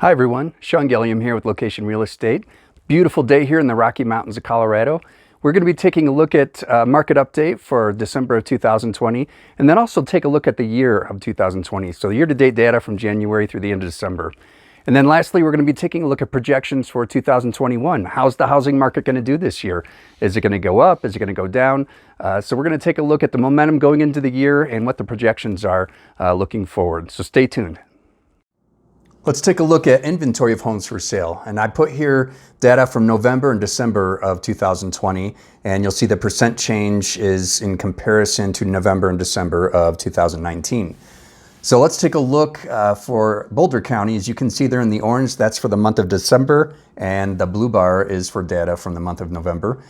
Hi everyone, Sean Gilliam here with Location Real Estate. Beautiful day here in the Rocky Mountains of Colorado. We're going to be taking a look at market update for December of 2020, and then also take a look at the year of 2020. So year-to-date data from January through the end of December. And then lastly, we're going to be taking a look at projections for 2021. How's the housing market going to do this year? Is it going to go up? Is it going to go down? So we're going to take a look at the momentum going into the year and what the projections are looking forward. So stay tuned. Let's take a look at inventory of homes for sale. And I put here data from November and December of 2020, and you'll see the percent change is in comparison to November and December of 2019. So let's take a look for Boulder County. As you can see there in the orange, that's for the month of December, and the blue bar is for data from the month of November.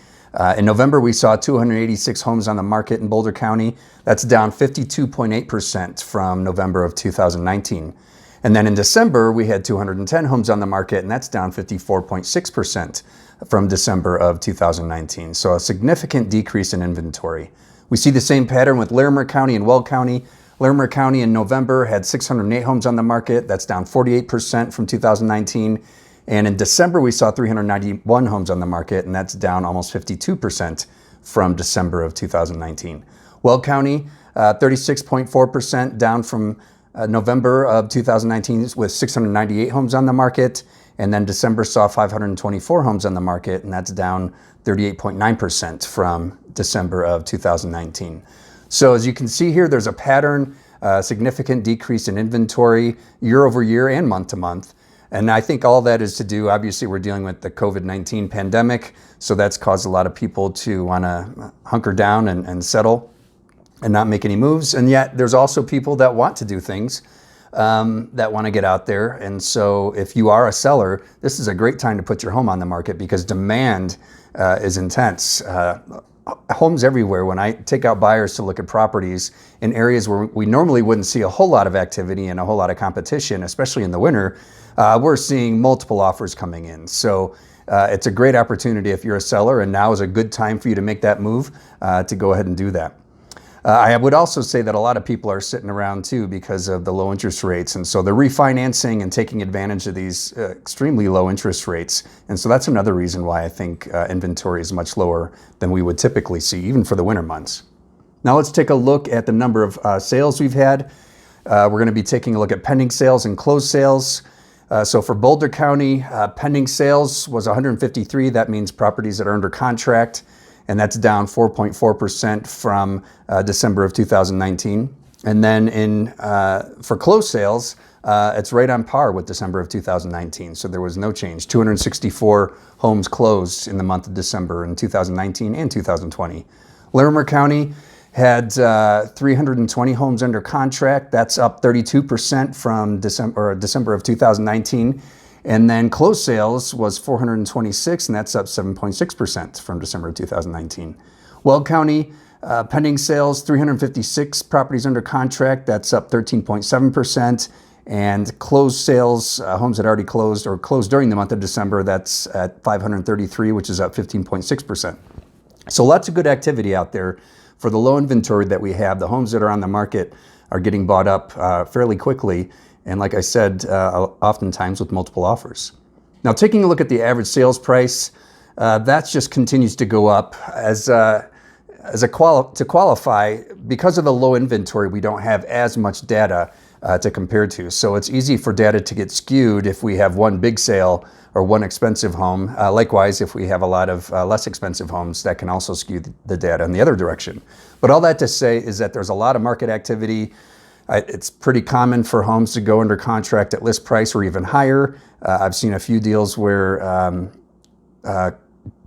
In November, we saw 286 homes on the market in Boulder County. That's down 52.8% from November of 2019. And then in December, we had 210 homes on the market, and that's down 54.6% from December of 2019. So a significant decrease in inventory. We see the same pattern with Larimer County and Weld County. Larimer County in November had 608 homes on the market. That's down 48% from 2019. And in December, we saw 391 homes on the market, and that's down almost 52% from December of 2019. Weld County, 36.4% down from November of 2019 with 698 homes on the market, and then December saw 524 homes on the market, and that's down 38.9% from December of 2019. So as you can see here, there's a pattern, significant decrease in inventory year over year and month to month. And I think all that is to do, obviously we're dealing with the COVID-19 pandemic, so that's caused a lot of people to want to hunker down and settle and not make any moves. And yet there's also people that want to do things, that want to get out there. And so if you are a seller, this is a great time to put your home on the market because demand is intense. Homes everywhere. When I take out buyers to look at properties in areas where we normally wouldn't see a whole lot of activity and a whole lot of competition, especially in the winter, we're seeing multiple offers coming in. So it's a great opportunity if you're a seller, and now is a good time for you to make that move to go ahead and do that. I would also say that a lot of people are sitting around too because of the low interest rates. And so they're refinancing and taking advantage of these extremely low interest rates. And so that's another reason why I think inventory is much lower than we would typically see, even for the winter months. Now let's take a look at the number of sales we've had. We're going to be taking a look at pending sales and closed sales. So for Boulder County, pending sales was 153. That means properties that are under contract, and that's down 4.4% from December of 2019. And then for closed sales, it's right on par with December of 2019. So there was no change. 264 homes closed in the month of December in 2019 and 2020. Larimer County had 320 homes under contract. That's up 32% from December of 2019. And then closed sales was 426, and that's up 7.6% from December of 2019. Weld County, pending sales, 356 properties under contract. That's up 13.7%. And closed sales, homes that already closed or closed during the month of December, that's at 533, which is up 15.6%. So lots of good activity out there. For the low inventory that we have, the homes that are on the market are getting bought up fairly quickly. And like I said, oftentimes with multiple offers. Now, taking a look at the average sales price, that just continues to go up to qualify. Because of the low inventory, we don't have as much data to compare to. So it's easy for data to get skewed if we have one big sale or one expensive home. Likewise, if we have a lot of less expensive homes, that can also skew the data in the other direction. But all that to say is that there's a lot of market activity. It's pretty common for homes to go under contract at list price or even higher. I've seen a few deals where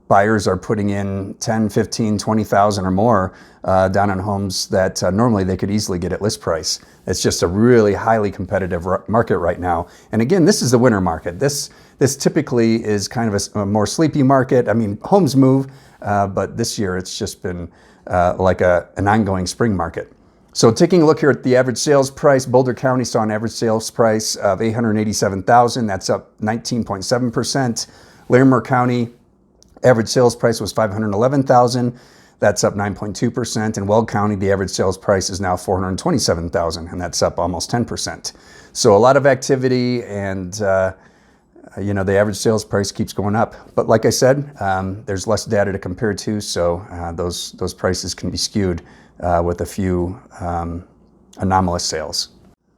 buyers are putting in 10, 15, 20,000 or more down on homes that normally they could easily get at list price. It's just a really highly competitive market right now. And again, this is the winter market. This typically is kind of a more sleepy market. I mean, homes move, but this year it's just been like an ongoing spring market. So taking a look here at the average sales price, Boulder County saw an average sales price of $887,000. That's up 19.7%. Larimer County, average sales price was $511,000. That's up 9.2%. In Weld County, the average sales price is now $427,000, and that's up almost 10%. So a lot of activity, and The average sales price keeps going up. But like I said, there's less data to compare to, so those prices can be skewed with a few anomalous sales.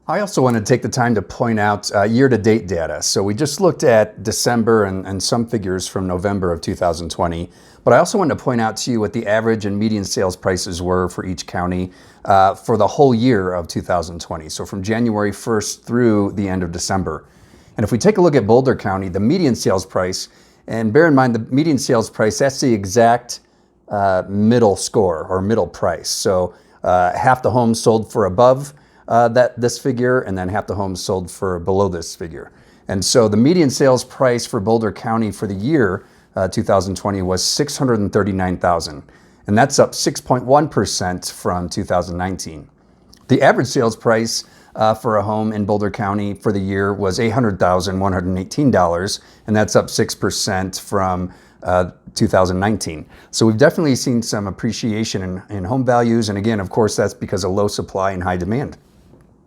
I also want to take the time to point out year-to-date data. So we just looked at December and some figures from November of 2020, but I also want to point out to you what the average and median sales prices were for each county for the whole year of 2020. So from January 1st through the end of December. And if we take a look at Boulder County, the median sales price, and bear in mind the median sales price, that's the exact middle score or middle price. So half the homes sold for above this figure, and then half the homes sold for below this figure. And so the median sales price for Boulder County for the year 2020 was $639,000, and that's up 6.1% from 2019. The average sales price for a home in Boulder County for the year was $800,118, and that's up 6% from 2019. So we've definitely seen some appreciation in home values, and again, of course, that's because of low supply and high demand.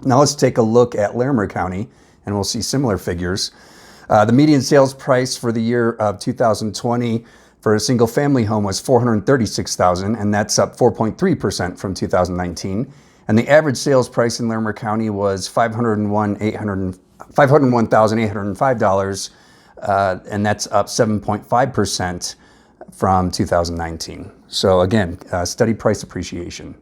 Now let's take a look at Larimer County, and we'll see similar figures. The median sales price for the year of 2020 for a single family home was $436,000, and that's up 4.3% from 2019. And the average sales price in Larimer County was $501,805, and that's up 7.5% from 2019. So again, steady price appreciation.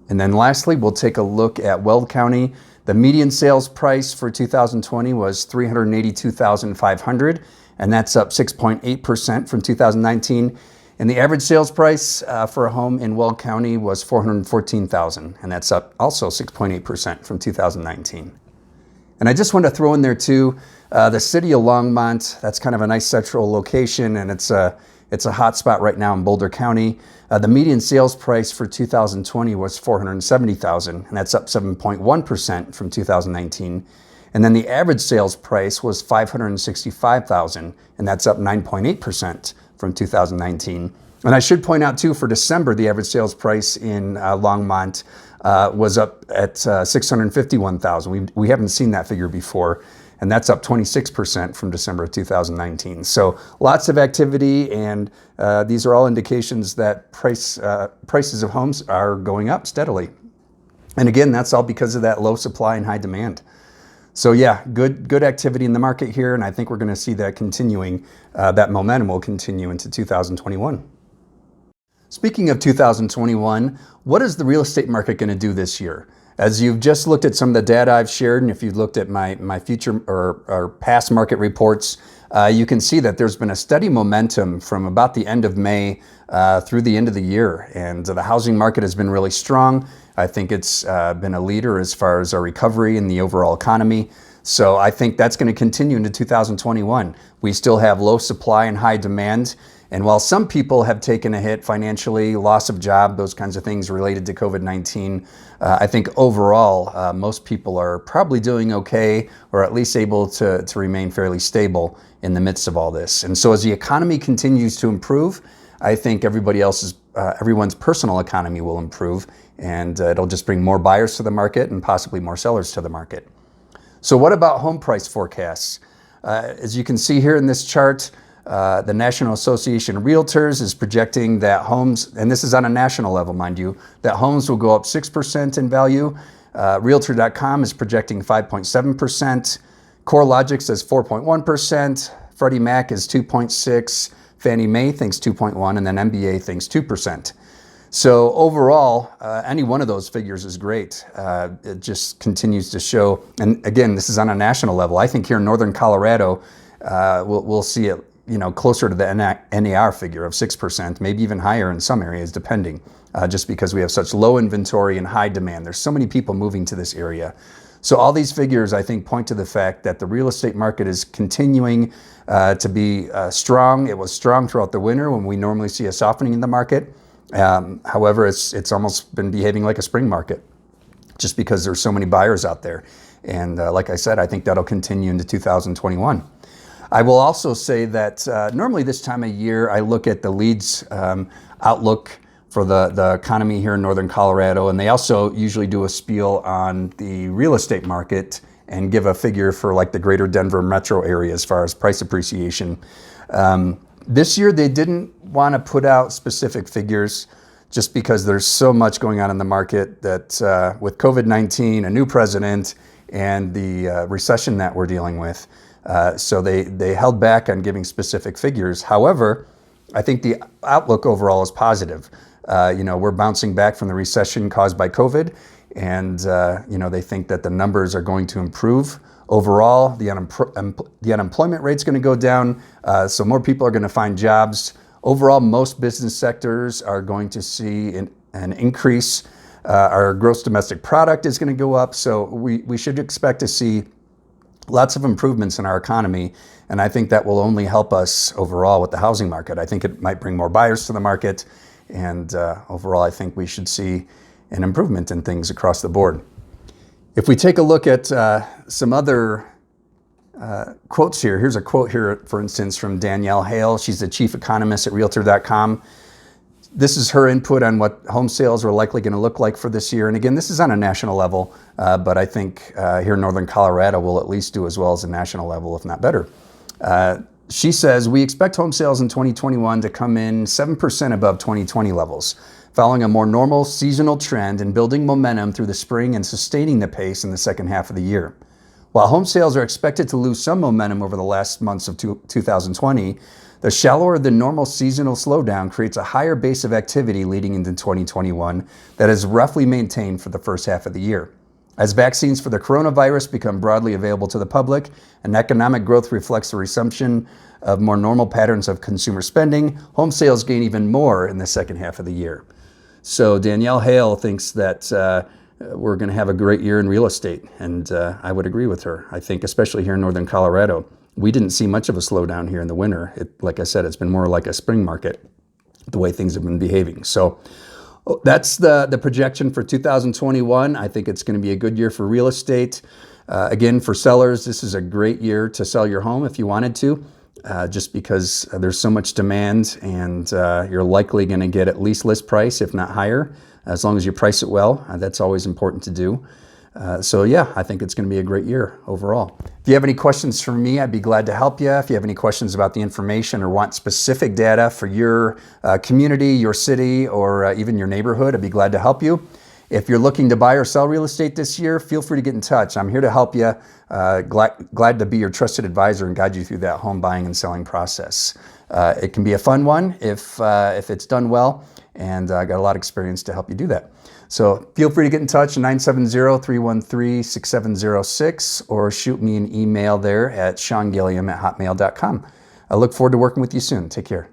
And then lastly, we'll take a look at Weld County. The median sales price for 2020 was $382,500, and that's up 6.8% from 2019. And the average sales price for a home in Weld County was $414,000, and that's up also 6.8% from 2019. And I just want to throw in there too, the city of Longmont. That's kind of a nice central location, and it's a hot spot right now in Boulder County. The median sales price for 2020 was $470,000, and that's up 7.1% from 2019. And then the average sales price was $565,000, and that's up 9.8% from 2019. And I should point out too, for December, the average sales price in Longmont was up at $651,000. We haven't seen that figure before, and that's up 26% from December of 2019. So lots of activity, and these are all indications that prices of homes are going up steadily. And again, that's all because of that low supply and high demand. So yeah, good activity in the market here, and I think we're going to see that continuing. That momentum will continue into 2021. Speaking of 2021, what is the real estate market going to do this year? As you've just looked at some of the data I've shared, and if you've looked at my future or past market reports, you can see that there's been a steady momentum from about the end of May through the end of the year. And the housing market has been really strong. I think it's been a leader as far as our recovery in the overall economy. So I think that's going to continue into 2021. We still have low supply and high demand. And while some people have taken a hit financially, loss of job, those kinds of things related to COVID-19, I think overall, most people are probably doing okay, or at least able to remain fairly stable in the midst of all this. And so as the economy continues to improve, I think everyone's personal economy will improve, and it'll just bring more buyers to the market and possibly more sellers to the market. So what about home price forecasts? As you can see here in this chart, the National Association of Realtors is projecting that homes, and this is on a national level, mind you, that homes will go up 6% in value. Realtor.com is projecting 5.7%. CoreLogic says 4.1%. Freddie Mac is 2.6%. Fannie Mae thinks 2.1%, and then MBA thinks 2%. So overall, any one of those figures is great. It just continues to show, and again, this is on a national level. I think here in northern Colorado, we'll see it closer to the NAR figure of 6%, maybe even higher in some areas, depending, just because we have such low inventory and high demand. There's so many people moving to this area. So all these figures, I think, point to the fact that the real estate market is continuing to be strong. It was strong throughout the winter when we normally see a softening in the market. However, it's almost been behaving like a spring market, just because there's so many buyers out there. And like I said, I think that'll continue into 2021. I will also say that normally this time of year, I look at the leads outlook for the economy here in northern Colorado, and they also usually do a spiel on the real estate market and give a figure for like the greater Denver metro area as far as price appreciation. This year they didn't want to put out specific figures just because there's so much going on in the market that with COVID-19, a new president, and the recession that we're dealing with. So they held back on giving specific figures. However, I think the outlook overall is positive. We're bouncing back from the recession caused by COVID, and they think that the numbers are going to improve. Overall, the unemployment rate's going to go down, so more people are going to find jobs. Overall, most business sectors are going to see an increase. Our gross domestic product is going to go up, so we should expect to see lots of improvements in our economy, and I think that will only help us overall with the housing market. I think it might bring more buyers to the market, and overall I think we should see an improvement in things across the board. If we take a look at some other quotes here, here's a quote here, for instance, from Danielle Hale. She's the chief economist at Realtor.com. This is her input on what home sales are likely going to look like for this year. And again, this is on a national level, but I think here in Northern Colorado we'll at least do as well as a national level, if not better. She says, we expect home sales in 2021 to come in 7% above 2020 levels, following a more normal seasonal trend and building momentum through the spring and sustaining the pace in the second half of the year. While home sales are expected to lose some momentum over the last months of 2020, the shallower than normal seasonal slowdown creates a higher base of activity leading into 2021 that is roughly maintained for the first half of the year. As vaccines for the coronavirus become broadly available to the public and economic growth reflects the resumption of more normal patterns of consumer spending, home sales gain even more in the second half of the year. So Danielle Hale thinks that we're going to have a great year in real estate, and I would agree with her. I think especially here in Northern Colorado, we didn't see much of a slowdown here in the winter. Like I said, it's been more like a spring market, the way things have been behaving. So that's the projection for 2021. I think it's going to be a good year for real estate. Again, for sellers, this is a great year to sell your home if you wanted to, just because there's so much demand, and you're likely going to get at least list price, if not higher, as long as you price it well. That's always important to do. So yeah, I think it's going to be a great year overall. If you have any questions for me, I'd be glad to help you. If you have any questions about the information or want specific data for your community, your city, or even your neighborhood, I'd be glad to help you. If you're looking to buy or sell real estate this year, feel free to get in touch. I'm here to help you. Glad to be your trusted advisor and guide you through that home buying and selling process. It can be a fun one if it's done well, and I got a lot of experience to help you do that. So feel free to get in touch, 970-313-6706, or shoot me an email there at seangilliam@hotmail.com. I look forward to working with you soon. Take care.